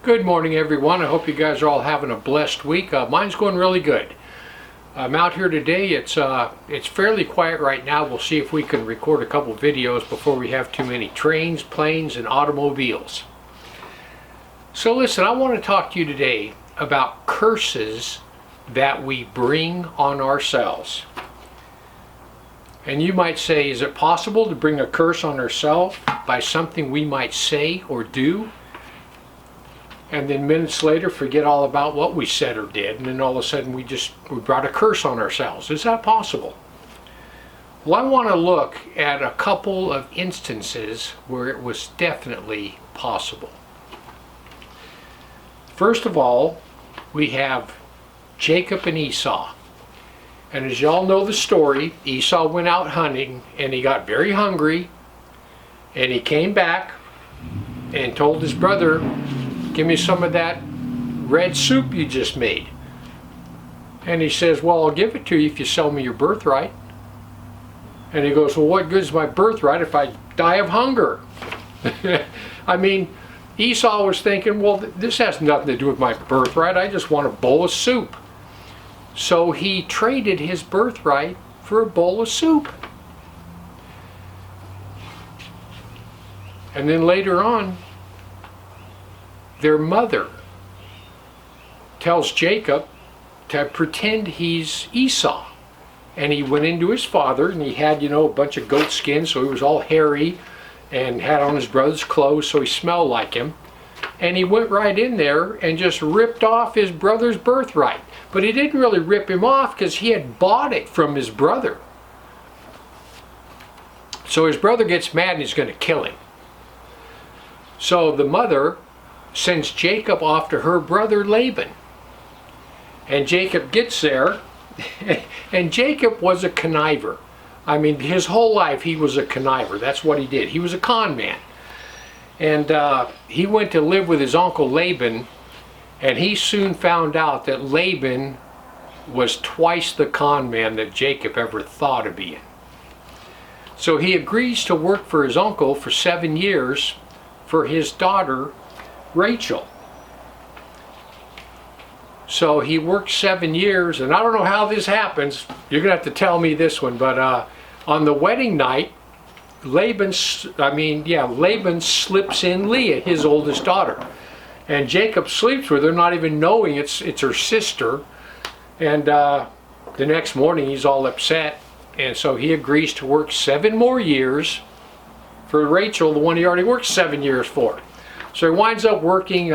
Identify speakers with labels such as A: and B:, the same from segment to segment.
A: Good morning, everyone. I hope you guys are all having a blessed week. Mine's going really good. I'm out here today. It's fairly quiet right now. We'll see if we can record a couple videos before we have too many trains, planes, and automobiles. So listen, I want to talk to you today about curses that we bring on ourselves. And you might say, is it possible to bring a curse on ourselves by something we might say or do? And then minutes later forget all about what we said or did, and then all of a sudden we brought a curse on ourselves. Is that possible? Well, I want to look at a couple of instances where it was definitely possible. First of all, we have Jacob and Esau. And as y'all know the story, Esau went out hunting and he got very hungry, and he came back and told his brother, "Give me some of that red soup you just made." And he says, "Well, I'll give it to you if you sell me your birthright." And he goes, "Well, what good is my birthright if I die of hunger?" I mean, Esau was thinking, well, this has nothing to do with my birthright. I just want a bowl of soup. So he traded his birthright for a bowl of soup. And then later on, their mother tells Jacob to pretend he's Esau. And he went into his father, and he had, a bunch of goat skins, so he was all hairy and had on his brother's clothes, so he smelled like him. And he went right in there and just ripped off his brother's birthright. But he didn't really rip him off because he had bought it from his brother. So his brother gets mad and he's going to kill him. So the mother sends Jacob off to her brother Laban. And Jacob gets there, and Jacob was a conniver. I mean, his whole life he was a conniver. That's what he did. He was a con man. And he went to live with his uncle Laban, and he soon found out that Laban was twice the con man that Jacob ever thought of being. So he agrees to work for his uncle for 7 years for his daughter Rachel. So he worked 7 years, and I don't know how this happens. You're gonna have to tell me this one, but on the wedding night, Laban slips in Leah, his oldest daughter, and Jacob sleeps with her, not even knowing it's her sister. And the next morning he's all upset, and so he agrees to work 7 more years for Rachel, the one he already worked 7 years for. So he winds up working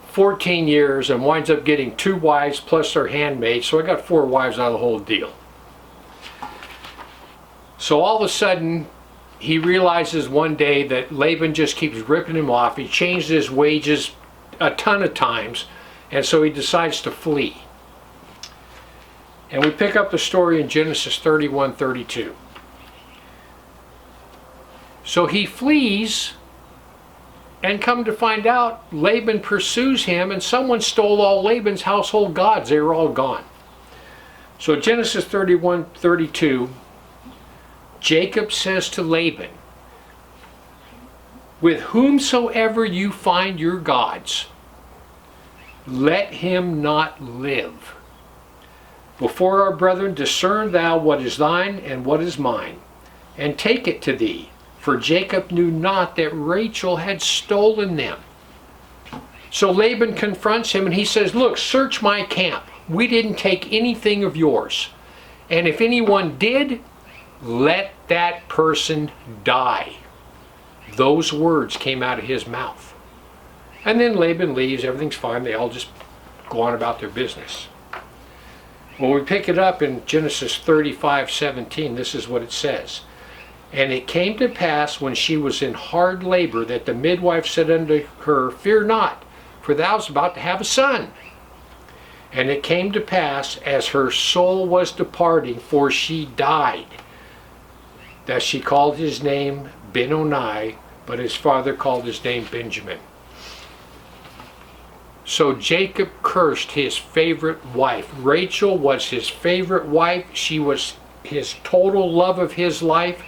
A: 14 years and winds up getting 2 wives plus their handmaids. So I got 4 wives out of the whole deal. So all of a sudden, he realizes one day that Laban just keeps ripping him off. He changed his wages a ton of times, and so he decides to flee. And we pick up the story in Genesis 31:32. So he flees, and come to find out, Laban pursues him, and someone stole all Laban's household gods. They were all gone. So Genesis 31:32, Jacob says to Laban, "With whomsoever you find your gods, let him not live. Before our brethren discern thou what is thine and what is mine, and take it to thee. For Jacob knew not that Rachel had stolen them." So Laban confronts him and he says, "Look, search my camp. We didn't take anything of yours. And if anyone did, let that person die." Those words came out of his mouth. And then Laban leaves, everything's fine, they all just go on about their business. When we pick it up in Genesis 35:17, this is what it says. "And it came to pass when she was in hard labor that the midwife said unto her, Fear not, for thou art about to have a son. And it came to pass, as her soul was departing, for she died, that she called his name Benoni, but his father called his name Benjamin." So Jacob cursed his favorite wife. Rachel was his favorite wife. She was his total love of his life.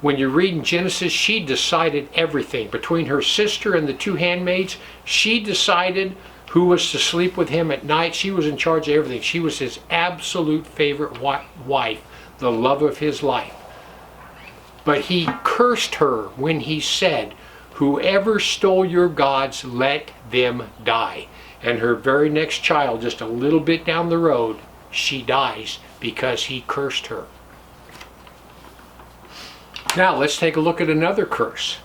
A: When you read in Genesis, she decided everything. Between her sister and the two handmaids, she decided who was to sleep with him at night. She was in charge of everything. She was his absolute favorite wife, the love of his life. But he cursed her when he said, "Whoever stole your gods, let them die." And her very next child, just a little bit down the road, she dies because he cursed her. Now let's take a look at another curse.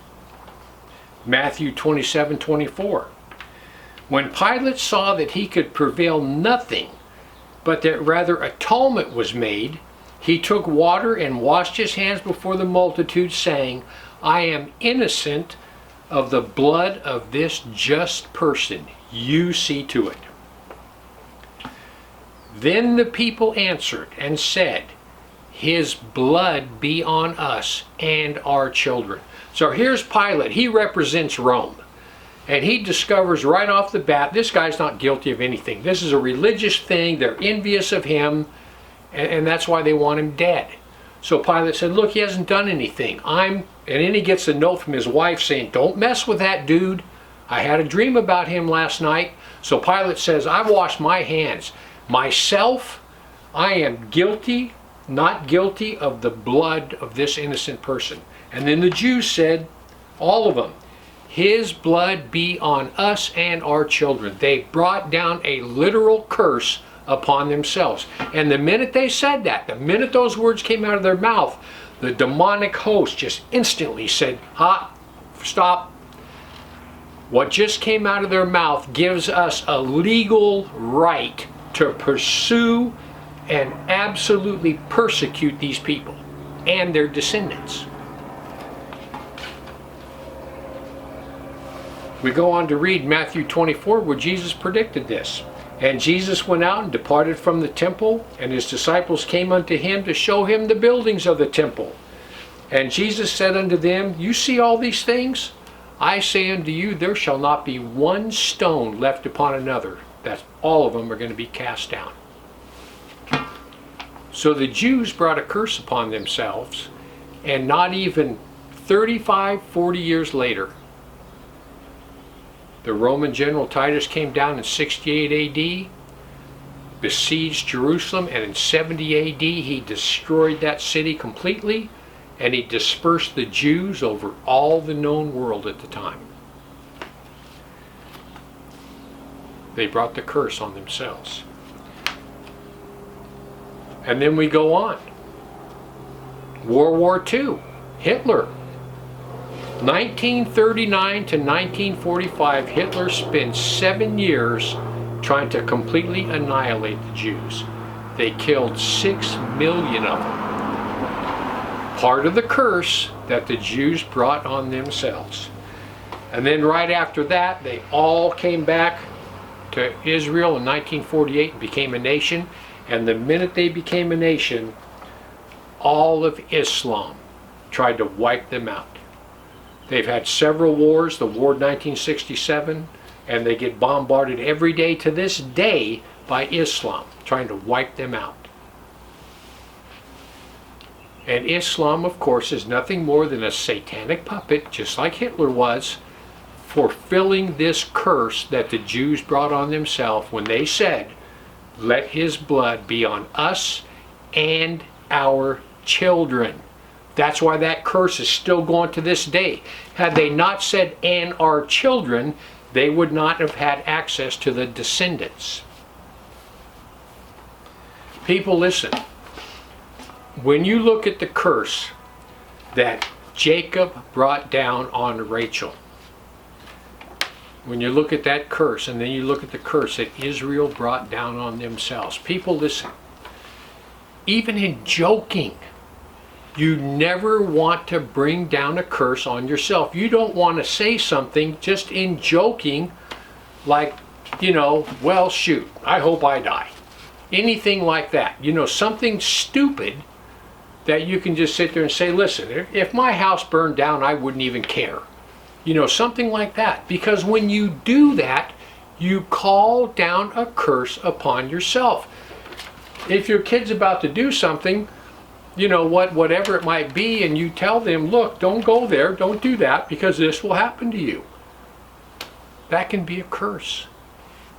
A: Matthew 27:24. When Pilate saw that he could prevail nothing, but that rather atonement was made, he took water and washed his hands before the multitude, saying, "I am innocent of the blood of this just person. You see to it." Then the people answered and said, "His blood be on us and our children." So here's Pilate. He represents Rome. And he discovers right off the bat, this guy's not guilty of anything. This is a religious thing. They're envious of him. And that's why they want him dead. So Pilate said, "Look, he hasn't done anything. And then he gets a note from his wife saying, "Don't mess with that dude. I had a dream about him last night." So Pilate says, "I've washed my hands. Myself, I am guilty, not guilty of the blood of this innocent person." And then the Jews said, all of them, "His blood be on us and our children." They brought down a literal curse upon themselves. And the minute they said that, the minute those words came out of their mouth, the demonic host just instantly said, stop. What just came out of their mouth gives us a legal right to pursue and absolutely persecute these people and their descendants. We go on to read Matthew 24, where Jesus predicted this. "And Jesus went out and departed from the temple, and his disciples came unto him to show him the buildings of the temple. And Jesus said unto them, You see all these things? I say unto you, there shall not be one stone left upon another, that all of them are going to be cast down." So the Jews brought a curse upon themselves, and not even 35, 40 years later, the Roman general Titus came down in 68 AD, besieged Jerusalem, and in 70 AD he destroyed that city completely, and he dispersed the Jews over all the known world at the time. They brought the curse on themselves. And then we go on. World War II, Hitler. 1939 to 1945, Hitler spent 7 years trying to completely annihilate the Jews. They killed 6 million of them. Part of the curse that the Jews brought on themselves. And then right after that, they all came back to Israel in 1948 and became a nation. And the minute they became a nation, all of Islam tried to wipe them out. They've had several wars, the war of 1967, and they get bombarded every day to this day by Islam, trying to wipe them out. And Islam, of course, is nothing more than a satanic puppet, just like Hitler was, fulfilling this curse that the Jews brought on themselves when they said, "Let his blood be on us and our children." That's why that curse is still going to this day. Had they not said, "and our children," they would not have had access to the descendants. People, listen. When you look at the curse that Jacob brought down on Rachel, when you look at that curse, and then you look at the curse that Israel brought down on themselves, people, listen. Even in joking, you never want to bring down a curse on yourself. You don't want to say something just in joking like, well, shoot, I hope I die. Anything like that. Something stupid that you can just sit there and say, listen, if my house burned down, I wouldn't even care. Something like that. Because when you do that, you call down a curse upon yourself. If your kid's about to do something, you know, whatever it might be, and you tell them, look, don't go there, don't do that, because this will happen to you. That can be a curse.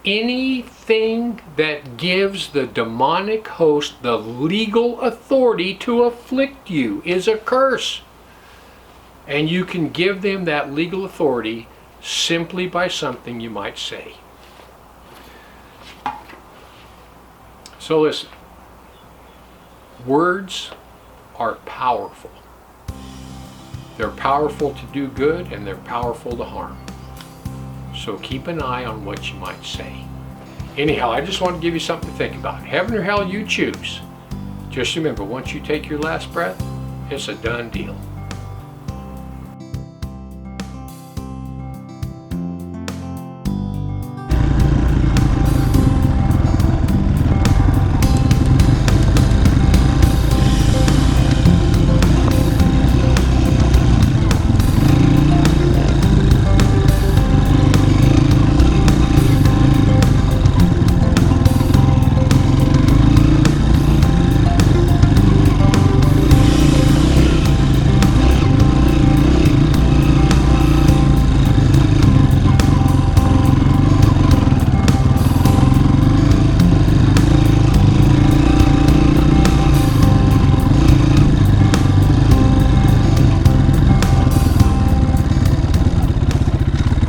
A: Anything that gives the demonic host the legal authority to afflict you is a curse. And you can give them that legal authority simply by something you might say. So listen, words are powerful. They're powerful to do good, and they're powerful to harm. So keep an eye on what you might say. Anyhow, I just want to give you something to think about. Heaven or hell, you choose. Just remember, once you take your last breath, it's a done deal.